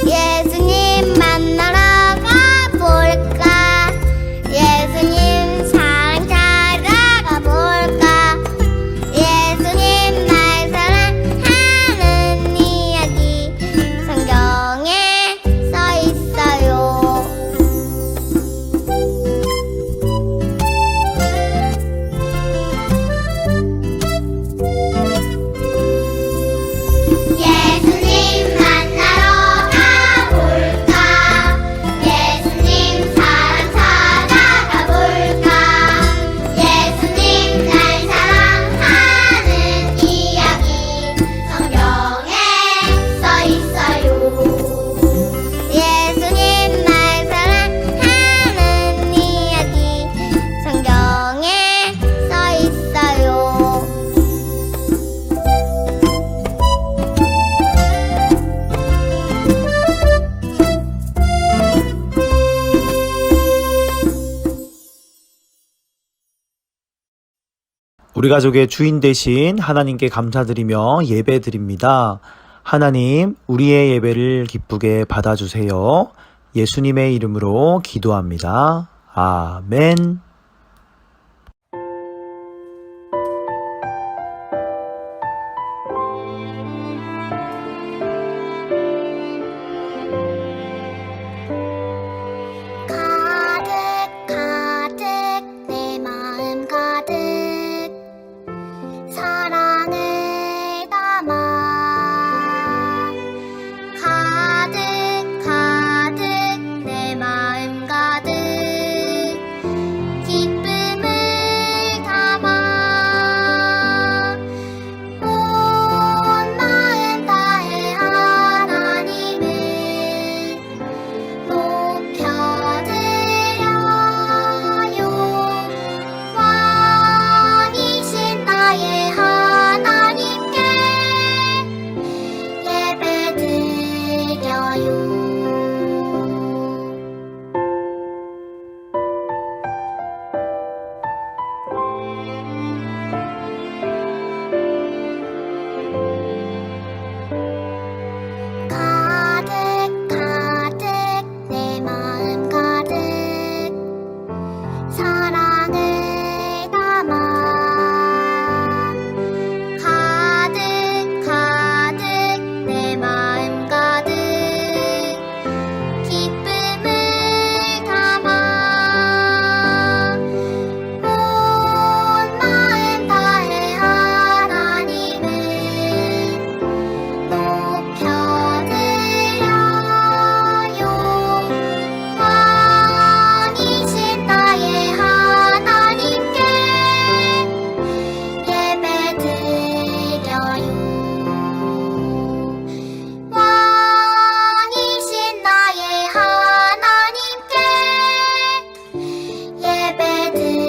예수님 만나러 가볼까? 예수님 사랑 찾아가 볼까? 예수님 날 사랑하는 이야기 성경에 써 있어요. 예수님 만나러 가볼까? 예수님 사랑 찾아가 볼까? 예수님 날 사랑하는 이야기 성경에 써 있어요. 예수님 날 사랑하는 이야기 성경에 써 있어요. 우리 가족의 주인 되신 하나님께 감사드리며 예배드립니다. 하나님, 우리의 예배를 기쁘게 받아주세요. 예수님의 이름으로 기도합니다. 아멘. 가득 가득 내 마음 가득 사랑을 담아 가득 가득 내 마음 가득 기쁨을 담아 온 마음 다해 하나님을 높여드려요. 왕이신 나의 하나님께 예배드려요. 가득 가득 내 마음 가득 사랑을 담아 가득 가득 내 마음 가득 기쁨을 담아 온 마음 다해 하나님을 높여드려요. 왕이신 나의 하나님께 예배드려요. 왕이신 나의 하나님께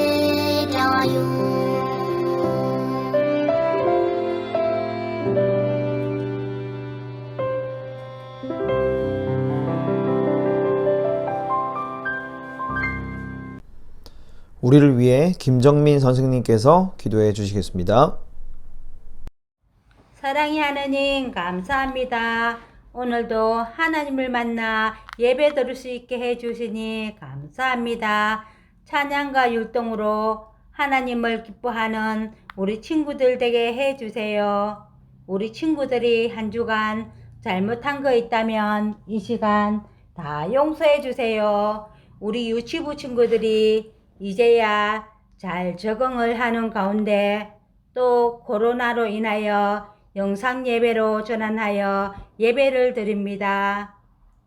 예배드려요. 우리를 위해 김정민 선생님께서 기도해 주시겠습니다. 사랑의 하나님 감사합니다. 오늘도 하나님을 만나 예배 드릴 수 있게 해주시니 감사합니다. 찬양과 율동으로 하나님을 기뻐하는 우리 친구들 되게 해주세요. 우리 친구들이 한 주간 잘못한 거 있다면 이 시간 다 용서해 주세요. 우리 유치부 친구들이 이제야 잘 적응을 하는 가운데 또 코로나로 인하여 영상 예배로 전환하여 예배를 드립니다.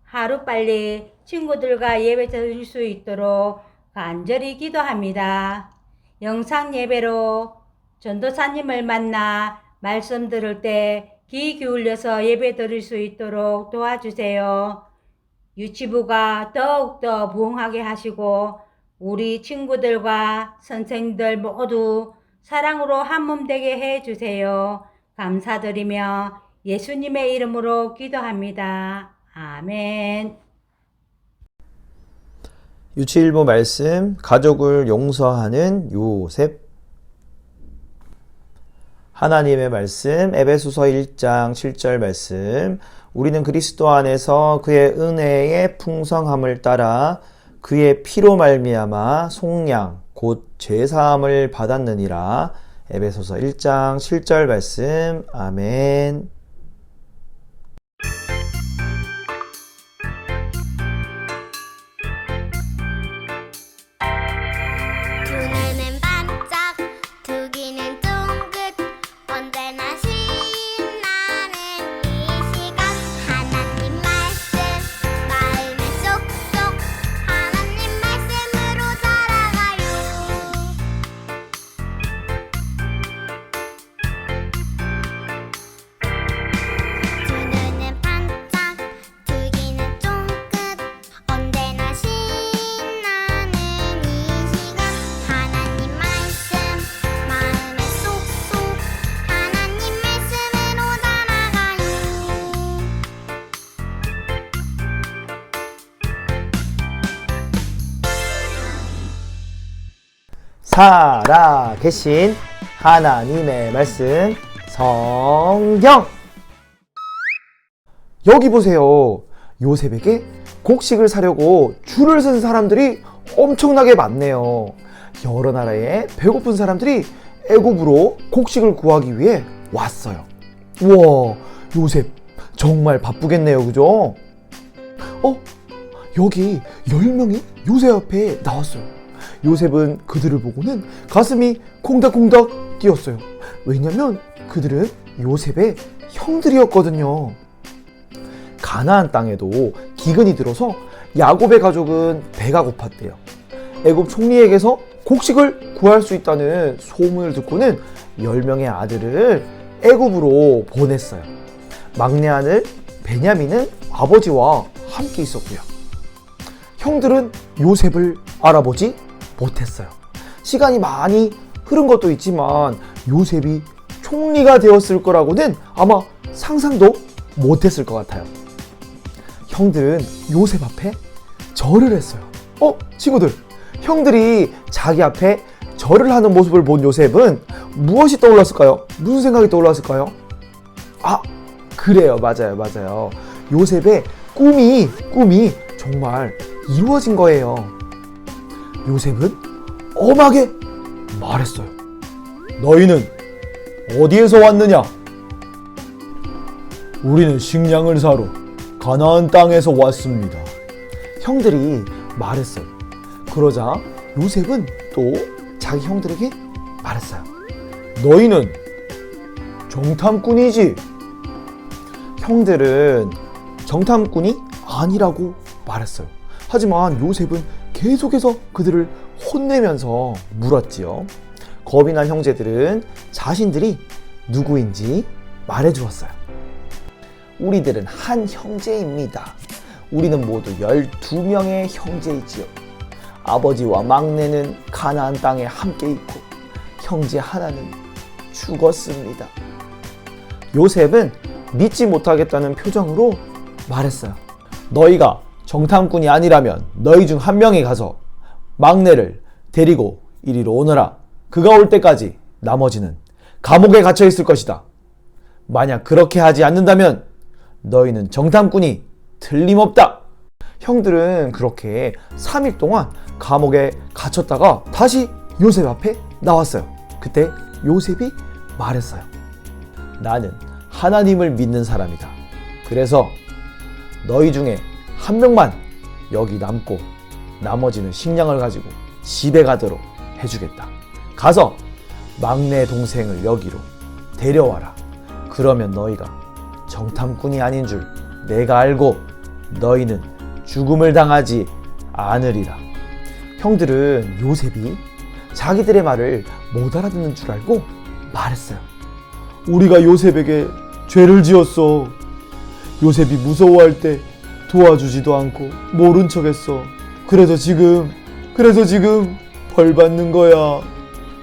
하루빨리 친구들과 예배 드릴 수 있도록 간절히 기도합니다. 영상 예배로 전도사님을 만나 말씀 들을 때 귀 기울여서 예배 드릴 수 있도록 도와주세요. 유치부가 더욱더 부흥하게 하시고 우리 친구들과 선생님들 모두 사랑으로 한몸 되게 해주세요. 감사드리며 예수님의 이름으로 기도합니다. 아멘. 유치일보 말씀, 가족을 용서하는 요셉. 하나님의 말씀, 에베소서 1장 7절 말씀. 우리는 그리스도 안에서 그의 은혜의 풍성함을 따라 그의 피로 말미암아 속량 곧 죄사함을 받았느니라. 에베소서 1장 7절 말씀. 아멘. 두 눈은 반짝 두 귀는 쫑긋 언제나 신나는 이 시간 하나님 말씀 마음에 쏙쏙 하나님 말씀으로 살아가요. 두 눈은 반짝 두 귀는 쫑긋 언제나 신나는 이 시간 하나님 말씀 마음에 쏙쏙 하나님 말씀으로 살아가요. 살아 계신 하나님의 말씀, 성경. 여기 보세요. 요셉에게 곡식을 사려고 줄을 쓴 사람들이 엄청나게 많네요. 여러 나라의 배고픈 사람들이 애굽으로 곡식을 구하기 위해 왔어요. 우와, 요셉 정말 바쁘겠네요. 그죠? 여기 10명이 요셉 앞에 나왔어요. 요셉은 그들을 보고는 가슴이 콩닥콩닥 뛰었어요. 왜냐면 그들은 요셉의 형들이었거든요. 가나안 땅에도 기근이 들어서 야곱의 가족은 배가 고팠대요. 애굽 총리에게서 곡식을 구할 수 있다는 소문을 듣고는 10명의 아들을 애굽으로 보냈어요. 막내 아들 베냐민은 아버지와 함께 있었고요. 형들은 요셉을 알아보지 못했어요. 시간이 많이 흐른 것도 있지만 요셉이 총리가 되었을 거라고는 아마 상상도 못했을 것 같아요. 형들은 요셉 앞에 절을 했어요. 친구들, 형들이 자기 앞에 절을 하는 모습을 본 요셉은 무엇이 떠올랐을까요? 무슨 생각이 떠올랐을까요? 그래요. 맞아요. 요셉의 꿈이 정말 이루어진 거예요. 요셉은 엄하게 말했어요. 너희는 어디에서 왔느냐? 우리는 식량을 사러 가나안 땅에서 왔습니다. 형들이 말했어요. 그러자 요셉은 또 자기 형들에게 말했어요. 너희는 정탐꾼이지? 형들은 정탐꾼이 아니라고 말했어요. 하지만 요셉은 계속해서 그들을 혼내면서 물었지요. 겁이 난 형제들은 자신들이 누구인지 말해주었어요. 우리들은 한 형제입니다. 우리는 모두 12명의 형제이지요. 아버지와 막내는 가나안 땅에 함께 있고 형제 하나는 죽었습니다. 요셉은 믿지 못하겠다는 표정으로 말했어요. 너희가 정탐꾼이 아니라면 너희 중 한 명이 가서 막내를 데리고 이리로 오너라. 그가 올 때까지 나머지는 감옥에 갇혀 있을 것이다. 만약 그렇게 하지 않는다면 너희는 정탐꾼이 틀림없다. 형들은 그렇게 3일 동안 감옥에 갇혔다가 다시 요셉 앞에 나왔어요. 그때 요셉이 말했어요. 나는 하나님을 믿는 사람이다. 그래서 너희 중에 한 명만 여기 남고 나머지는 식량을 가지고 집에 가도록 해주겠다. 가서 막내 동생을 여기로 데려와라. 그러면 너희가 정탐꾼이 아닌 줄 내가 알고 너희는 죽음을 당하지 않으리라. 형들은 요셉이 자기들의 말을 못 알아듣는 줄 알고 말했어요. 우리가 요셉에게 죄를 지었어. 요셉이 무서워할 때 도와주지도 않고 모른 척했어. 그래서 지금 벌 받는 거야.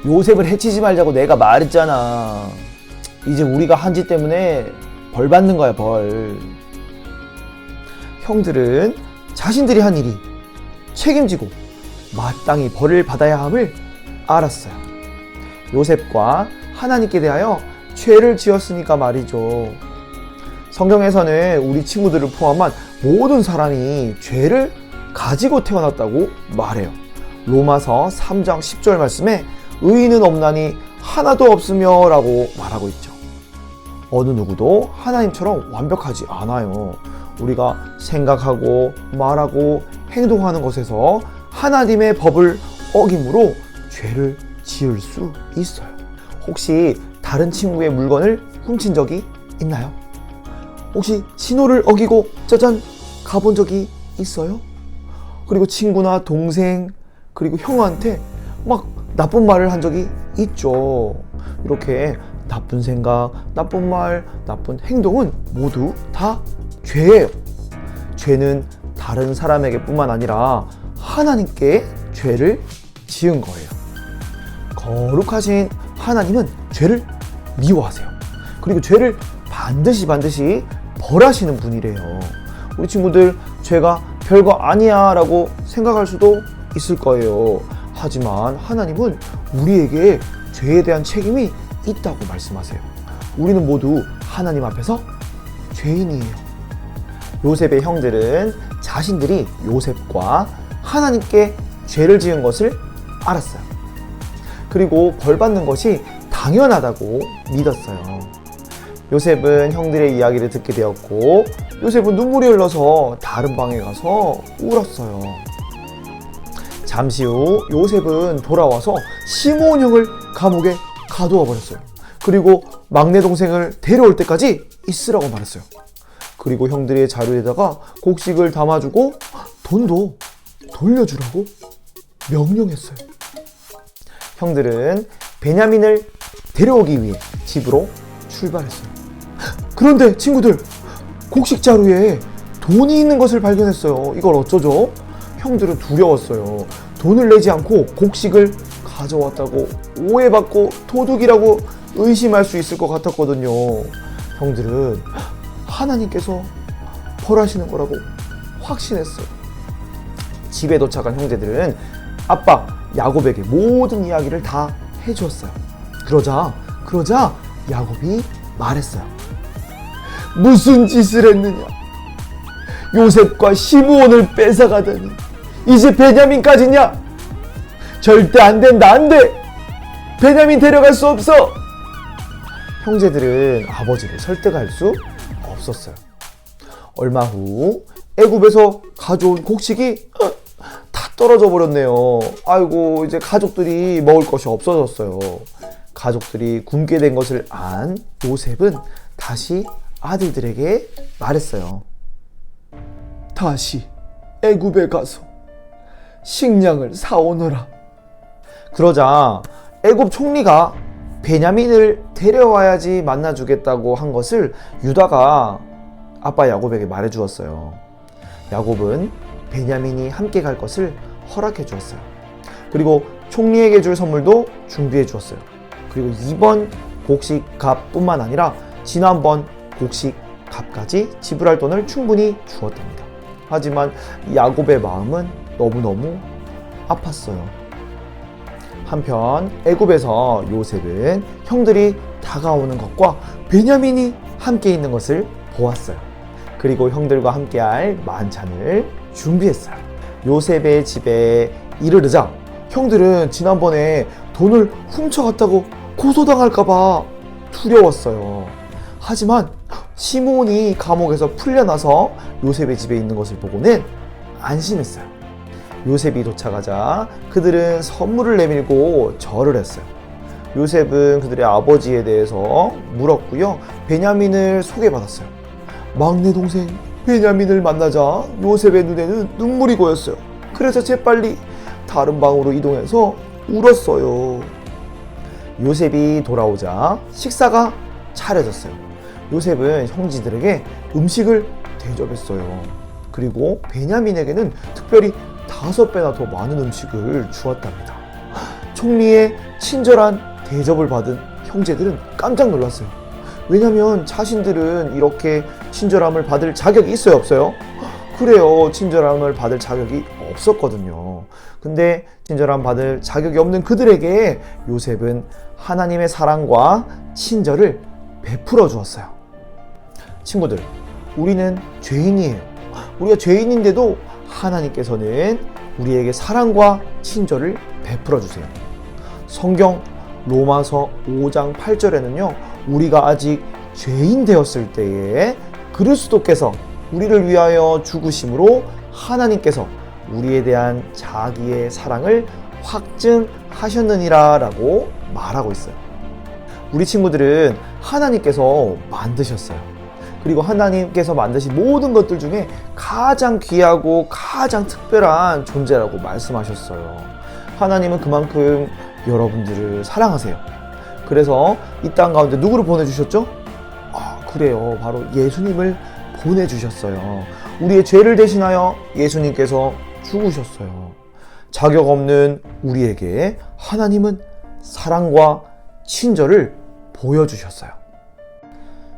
요셉을 해치지 말자고 내가 말했잖아. 이제 우리가 한 짓 때문에 벌 받는 거야, 벌. 형들은 자신들이 한 일이 책임지고 마땅히 벌을 받아야 함을 알았어요. 요셉과 하나님께 대하여 죄를 지었으니까 말이죠. 성경에서는 우리 친구들을 포함한 모든 사람이 죄를 가지고 태어났다고 말해요. 로마서 3장 10절 말씀에 의인은 없나니 하나도 없으며 라고 말하고 있죠. 어느 누구도 하나님처럼 완벽하지 않아요. 우리가 생각하고 말하고 행동하는 것에서 하나님의 법을 어김으로 죄를 지을 수 있어요. 혹시 다른 친구의 물건을 훔친 적이 있나요? 혹시 신호를 어기고 짜잔 가본 적이 있어요? 그리고 친구나 동생 그리고 형한테 막 나쁜 말을 한 적이 있죠. 이렇게 나쁜 생각, 나쁜 말, 나쁜 행동은 모두 다 죄예요. 죄는 다른 사람에게 뿐만 아니라 하나님께 죄를 지은 거예요. 거룩하신 하나님은 죄를 미워하세요. 그리고 죄를 반드시 벌하시는 분이래요. 우리 친구들 죄가 별거 아니야 라고 생각할 수도 있을 거예요. 하지만 하나님은 우리에게 죄에 대한 책임이 있다고 말씀하세요. 우리는 모두 하나님 앞에서 죄인이에요. 요셉의 형들은 자신들이 요셉과 하나님께 죄를 지은 것을 알았어요. 그리고 벌 받는 것이 당연하다고 믿었어요. 요셉은 형들의 이야기를 듣게 되었고 요셉은 눈물이 흘러서 다른 방에 가서 울었어요. 잠시 후 요셉은 돌아와서 시므온 형을 감옥에 가두어 버렸어요. 그리고 막내 동생을 데려올 때까지 있으라고 말했어요. 그리고 형들의 자료에다가 곡식을 담아주고 돈도 돌려주라고 명령했어요. 형들은 베냐민을 데려오기 위해 집으로 출발했어요. 그런데 친구들, 곡식 자루에 돈이 있는 것을 발견했어요. 이걸 어쩌죠? 형들은 두려웠어요. 돈을 내지 않고 곡식을 가져왔다고 오해받고 도둑이라고 의심할 수 있을 것 같았거든요. 형들은 하나님께서 벌하시는 거라고 확신했어요. 집에 도착한 형제들은 아빠 야곱에게 모든 이야기를 다 해주었어요. 그러자 야곱이 말했어요. 무슨 짓을 했느냐? 요셉과 시므온을 뺏어가다니 이제 베냐민까지냐? 절대 안 된다, 안 돼! 베냐민 데려갈 수 없어! 형제들은 아버지를 설득할 수 없었어요. 얼마 후 애굽에서 가져온 곡식이 다 떨어져 버렸네요. 아이고, 이제 가족들이 먹을 것이 없어졌어요. 가족들이 굶게 된 것을 안 요셉은 다시 아들들에게 말했어요. 다시 애굽에 가서 식량을 사오너라. 그러자 애굽 총리가 베냐민을 데려와야지 만나주겠다고 한 것을 유다가 아빠 야곱에게 말해주었어요. 야곱은 베냐민이 함께 갈 것을 허락해 주었어요. 그리고 총리에게 줄 선물도 준비해 주었어요. 그리고 이번 곡식 값뿐만 아니라 지난번 곡식 값까지 지불할 돈을 충분히 주었답니다. 하지만 야곱의 마음은 너무너무 아팠어요. 한편 애굽에서 요셉은 형들이 다가오는 것과 베냐민이 함께 있는 것을 보았어요. 그리고 형들과 함께할 만찬을 준비했어요. 요셉의 집에 이르르자 형들은 지난번에 돈을 훔쳐갔다고 고소당할까봐 두려웠어요. 하지만 시므온이 감옥에서 풀려나서 요셉의 집에 있는 것을 보고는 안심했어요. 요셉이 도착하자 그들은 선물을 내밀고 절을 했어요. 요셉은 그들의 아버지에 대해서 물었고요. 베냐민을 소개받았어요. 막내 동생 베냐민을 만나자 요셉의 눈에는 눈물이 고였어요. 그래서 재빨리 다른 방으로 이동해서 울었어요. 요셉이 돌아오자 식사가 차려졌어요. 요셉은 형제들에게 음식을 대접했어요. 그리고 베냐민에게는 특별히 5배나 더 많은 음식을 주었답니다. 총리의 친절한 대접을 받은 형제들은 깜짝 놀랐어요. 왜냐면 자신들은 이렇게 친절함을 받을 자격이 있어요, 없어요? 그래요, 친절함을 받을 자격이 없었거든요. 근데 친절함 받을 자격이 없는 그들에게 요셉은 하나님의 사랑과 친절을 베풀어 주었어요. 친구들, 우리는 죄인이에요. 우리가 죄인인데도 하나님께서는 우리에게 사랑과 친절을 베풀어 주세요. 성경 로마서 5장 8절에는요, 우리가 아직 죄인 되었을 때에 그리스도께서 우리를 위하여 죽으심으로 하나님께서 우리에 대한 자기의 사랑을 확증하셨느니라 라고 말하고 있어요. 우리 친구들은 하나님께서 만드셨어요. 그리고 하나님께서 만드신 모든 것들 중에 가장 귀하고 가장 특별한 존재라고 말씀하셨어요. 하나님은 그만큼 여러분들을 사랑하세요. 그래서 이 땅 가운데 누구를 보내주셨죠? 그래요. 바로 예수님을 보내주셨어요. 우리의 죄를 대신하여 예수님께서 죽으셨어요. 자격 없는 우리에게 하나님은 사랑과 친절을 보여주셨어요.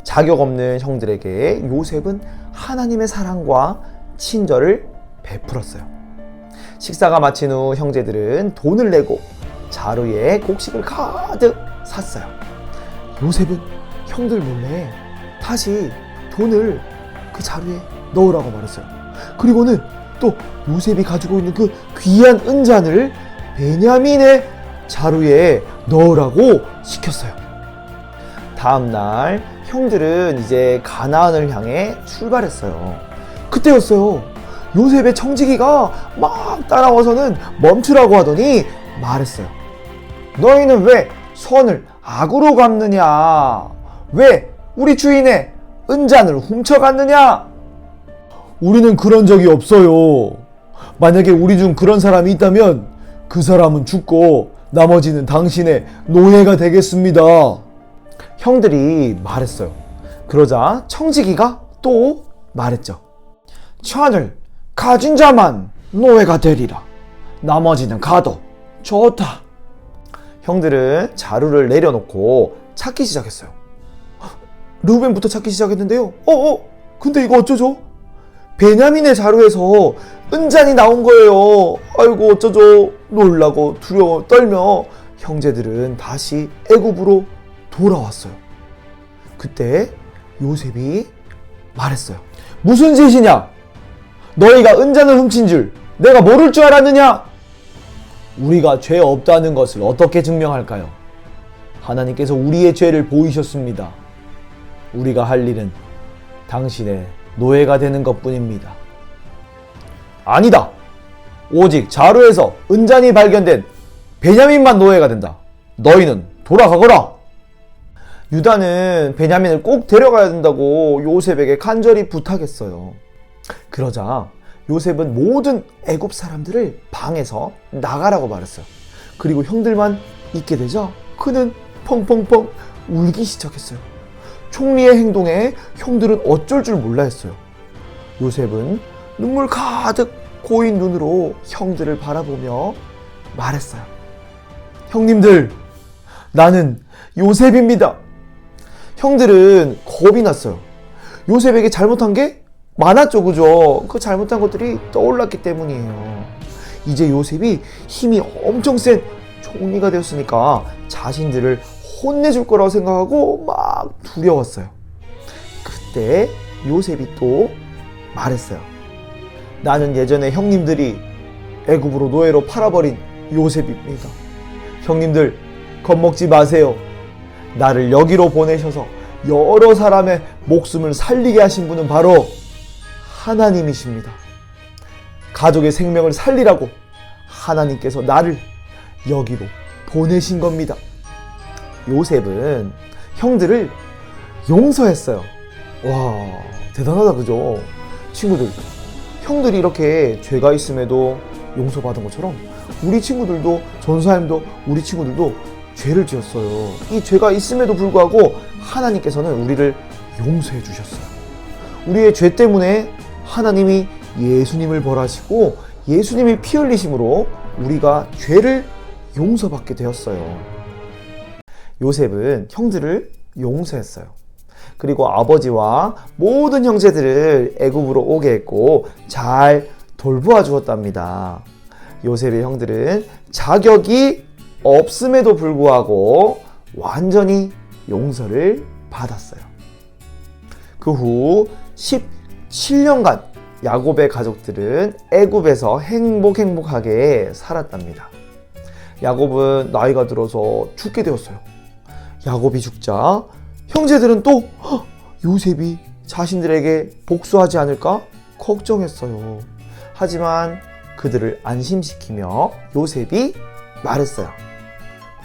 자격 없는 형들에게 요셉은 하나님의 사랑과 친절을 베풀었어요. 식사가 마친 후 형제들은 돈을 내고 자루에 곡식을 가득 샀어요. 요셉은 형들 몰래 다시 돈을 그 자루에 넣으라고 말했어요. 그리고는 또 요셉이 가지고 있는 그 귀한 은잔을 베냐민의 자루에 넣으라고 시켰어요. 다음날 형들은 이제 가나안을 향해 출발했어요. 그때였어요. 요셉의 청지기가 막 따라와서는 멈추라고 하더니 말했어요. 너희는 왜 선을 악으로 갚느냐? 왜 우리 주인의 은잔을 훔쳐갔느냐? 우리는 그런 적이 없어요. 만약에 우리 중 그런 사람이 있다면 그 사람은 죽고 나머지는 당신의 노예가 되겠습니다. 형들이 말했어요. 그러자 청지기가 또 말했죠. 찬을 가진 자만 노예가 되리라. 나머지는 가도 좋다. 형들은 자루를 내려놓고 찾기 시작했어요. 르우벤부터 찾기 시작했는데요. 근데 이거 어쩌죠? 베냐민의 자루에서 은잔이 나온 거예요. 아이고 어쩌죠? 놀라고 두려워 떨며 형제들은 다시 애굽으로 돌아왔어요. 그때 요셉이 말했어요. 무슨 짓이냐? 너희가 은잔을 훔친 줄 내가 모를 줄 알았느냐? 우리가 죄 없다는 것을 어떻게 증명할까요? 하나님께서 우리의 죄를 보이셨습니다. 우리가 할 일은 당신의 노예가 되는 것뿐입니다. 아니다. 오직 자루에서 은잔이 발견된 베냐민만 노예가 된다. 너희는 돌아가거라. 유다는 베냐민을 꼭 데려가야 된다고 요셉에게 간절히 부탁했어요. 그러자 요셉은 모든 애굽 사람들을 방에서 나가라고 말했어요. 그리고 형들만 있게 되자 그는 펑펑펑 울기 시작했어요. 총리의 행동에 형들은 어쩔 줄 몰라 했어요. 요셉은 눈물 가득 고인 눈으로 형들을 바라보며 말했어요. 형님들, 나는 요셉입니다. 형들은 겁이 났어요. 요셉에게 잘못한 게 많았죠, 그죠? 그 잘못한 것들이 떠올랐기 때문이에요. 이제 요셉이 힘이 엄청 센 총리가 되었으니까 자신들을 혼내줄 거라고 생각하고 막 두려웠어요. 그때 요셉이 또 말했어요. 나는 예전에 형님들이 애굽으로 노예로 팔아버린 요셉입니다. 형님들 겁먹지 마세요. 나를 여기로 보내셔서 여러 사람의 목숨을 살리게 하신 분은 바로 하나님이십니다. 가족의 생명을 살리라고 하나님께서 나를 여기로 보내신 겁니다. 요셉은 형들을 용서했어요. 와, 대단하다, 그죠? 친구들, 형들이 이렇게 죄가 있음에도 용서받은 것처럼 우리 친구들도, 전사님도 우리 친구들도 죄를 지었어요. 이 죄가 있음에도 불구하고 하나님께서는 우리를 용서해 주셨어요. 우리의 죄 때문에 하나님이 예수님을 벌하시고 예수님이 피 흘리심으로 우리가 죄를 용서받게 되었어요. 요셉은 형들을 용서했어요. 그리고 아버지와 모든 형제들을 애굽으로 오게 했고 잘 돌보아 주었답니다. 요셉의 형들은 자격이 없음에도 불구하고 완전히 용서를 받았어요. 그 후 17년간 야곱의 가족들은 애굽에서 행복하게 살았답니다. 야곱은 나이가 들어서 죽게 되었어요. 야곱이 죽자 형제들은 또 요셉이 자신들에게 복수하지 않을까 걱정했어요. 하지만 그들을 안심시키며 요셉이 말했어요.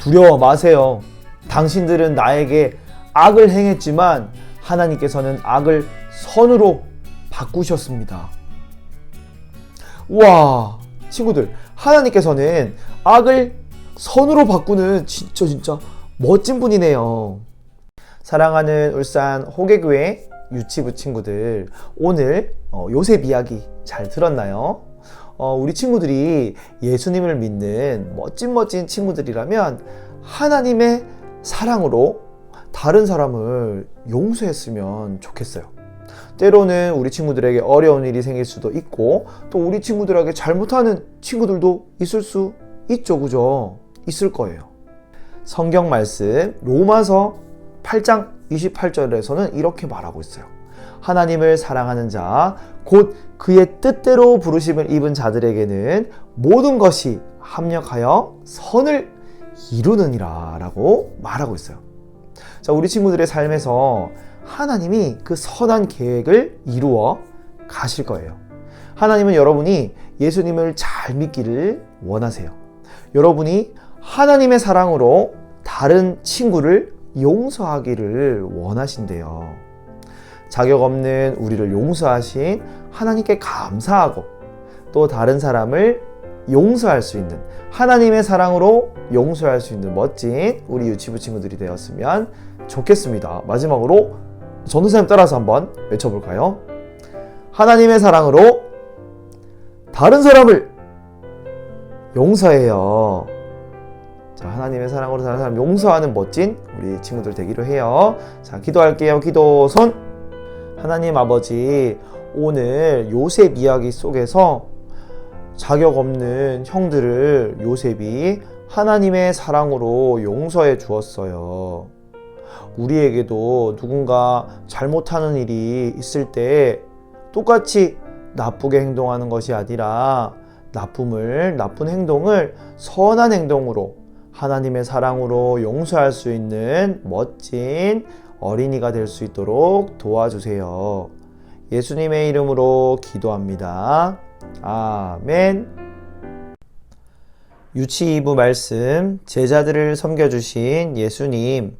두려워 마세요. 당신들은 나에게 악을 행했지만 하나님께서는 악을 선으로 바꾸셨습니다. 와, 친구들, 하나님께서는 악을 선으로 바꾸는 진짜 멋진 분이네요. 사랑하는 울산 호계교회 유치부 친구들, 오늘 요셉 이야기 잘 들었나요? 우리 친구들이 예수님을 믿는 멋진 친구들이라면 하나님의 사랑으로 다른 사람을 용서했으면 좋겠어요. 때로는 우리 친구들에게 어려운 일이 생길 수도 있고 또 우리 친구들에게 잘못하는 친구들도 있을 수 있죠. 그죠? 있을 거예요. 성경 말씀 로마서 8장 28절에서는 이렇게 말하고 있어요. 하나님을 사랑하는 자, 곧 그의 뜻대로 부르심을 입은 자들에게는 모든 것이 합력하여 선을 이루느니라 라고 말하고 있어요. 자, 우리 친구들의 삶에서 하나님이 그 선한 계획을 이루어 가실 거예요. 하나님은 여러분이 예수님을 잘 믿기를 원하세요. 여러분이 하나님의 사랑으로 다른 친구를 용서하기를 원하신대요. 자격 없는 우리를 용서하신 하나님께 감사하고 또 다른 사람을 용서할 수 있는 하나님의 사랑으로 용서할 수 있는 멋진 우리 유치부 친구들이 되었으면 좋겠습니다. 마지막으로 전도사님 따라서 한번 외쳐볼까요? 하나님의 사랑으로 다른 사람을 용서해요. 자, 하나님의 사랑으로 다른 사람 용서하는 멋진 우리 친구들 되기로 해요. 자, 기도할게요. 기도 손. 하나님 아버지, 오늘 요셉 이야기 속에서 자격 없는 형들을 요셉이 하나님의 사랑으로 용서해 주었어요. 우리에게도 누군가 잘못하는 일이 있을 때 똑같이 나쁘게 행동하는 것이 아니라 나쁜 행동을 선한 행동으로 하나님의 사랑으로 용서할 수 있는 멋진 어린이가 될 수 있도록 도와주세요. 예수님의 이름으로 기도합니다. 아멘. 유치 2부 말씀, 제자들을 섬겨주신 예수님.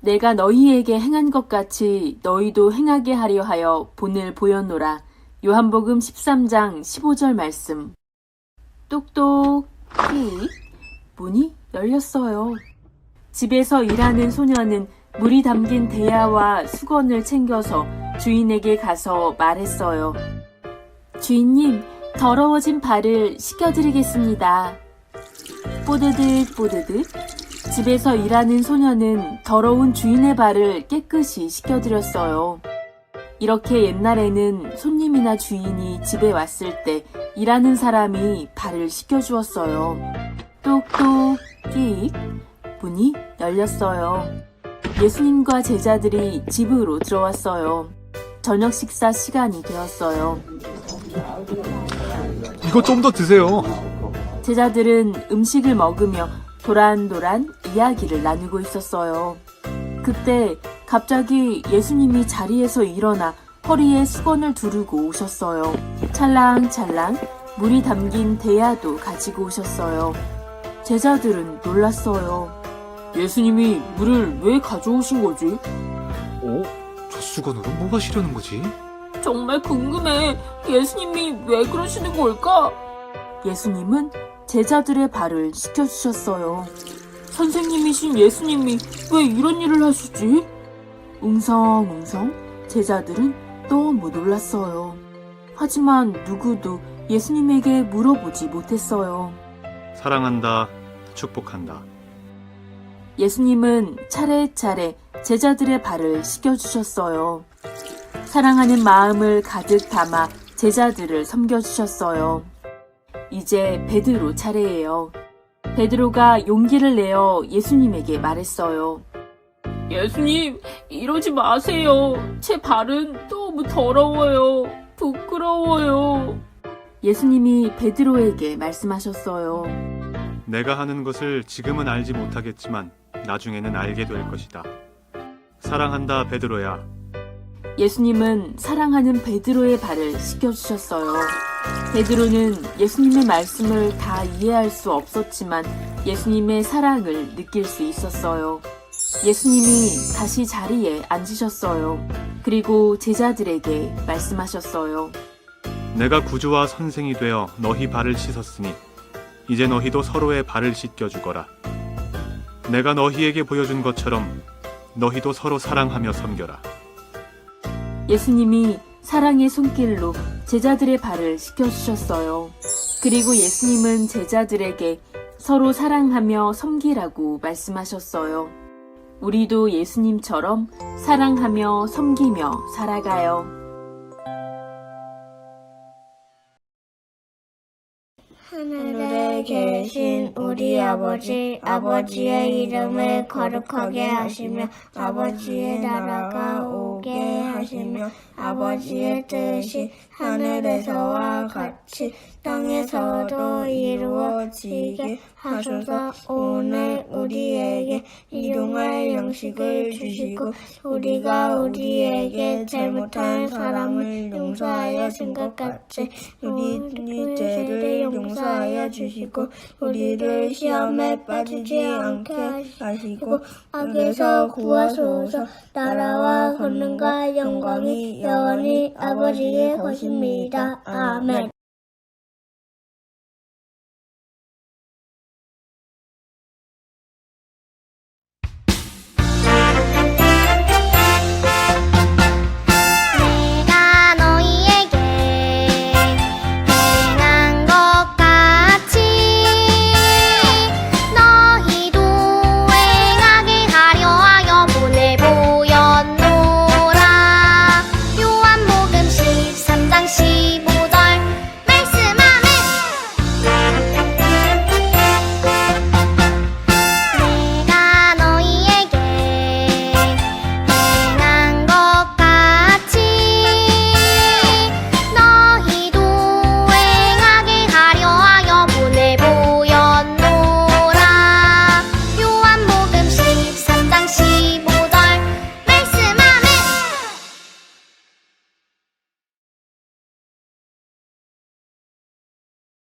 내가 너희에게 행한 것 같이 너희도 행하게 하려 하여 본을 보였노라. 요한복음 13장 15절 말씀. 똑똑 문이 열렸어요. 집에서 일하는 소녀는 물이 담긴 대야와 수건을 챙겨서 주인에게 가서 말했어요. 주인님, 더러워진 발을 씻겨드리겠습니다. 뽀드득 집에서 일하는 소녀는 더러운 주인의 발을 깨끗이 씻겨드렸어요. 이렇게 옛날에는 손님이나 주인이 집에 왔을 때 일하는 사람이 발을 씻겨주었어요. 똑똑 문이 열렸어요. 예수님과 제자들이 집으로 들어왔어요. 저녁 식사 시간이 되었어요. 이거 좀 더 드세요. 제자들은 음식을 먹으며 도란도란 이야기를 나누고 있었어요. 그때 갑자기 예수님이 자리에서 일어나 허리에 수건을 두르고 오셨어요. 찰랑찰랑 물이 담긴 대야도 가지고 오셨어요. 제자들은 놀랐어요. 예수님이 물을 왜 가져오신 거지? 저 수건으로 뭐 하시려는 거지? 정말 궁금해. 예수님이 왜 그러시는 걸까? 예수님은 제자들의 발을 씻겨주셨어요. 선생님이신 예수님이 왜 이런 일을 하시지? 웅성웅성 제자들은 너무 놀랐어요. 하지만 누구도 예수님에게 물어보지 못했어요. 사랑한다, 축복한다. 예수님은 차례차례 제자들의 발을 씻겨주셨어요. 사랑하는 마음을 가득 담아 제자들을 섬겨주셨어요. 이제 베드로 차례예요. 베드로가 용기를 내어 예수님에게 말했어요. 예수님, 이러지 마세요. 제 발은 너무 더러워요. 부끄러워요. 예수님이 베드로에게 말씀하셨어요. 내가 하는 것을 지금은 알지 못하겠지만 나중에는 알게 될 것이다. 사랑한다, 베드로야. 예수님은 사랑하는 베드로의 발을 씻겨주셨어요. 베드로는 예수님의 말씀을 다 이해할 수 없었지만 예수님의 사랑을 느낄 수 있었어요. 예수님이 다시 자리에 앉으셨어요. 그리고 제자들에게 말씀하셨어요. 내가 구주와 선생이 되어 너희 발을 씻었으니 이제 너희도 서로의 발을 씻겨주거라. 내가 너희에게 보여준 것처럼 너희도 서로 사랑하며 섬겨라. 예수님이 사랑의 손길로 제자들의 발을 씻겨주셨어요. 그리고 예수님은 제자들에게 서로 사랑하며 섬기라고 말씀하셨어요. 우리도 예수님처럼 사랑하며 섬기며 살아가요. 하늘에 계신 우리 아버지, 아버지의 이름을 거룩하게 하시며 아버지의 나라가 오게 하시며 아버지의 뜻이 하늘에서와 같이 땅에서도 이루어지게 하소서. 오늘 우리에게 일용할 양식을 주시고 우리가 우리에게 잘못한 사람을 용서하여 준 것 같이 우리 죄를 용서하여 주시고 우리를 시험에 빠지지 않게 하시고 악에서 구하소서. 나라와 권능과 영광이 영원히 아버지의 것입니다. 아멘.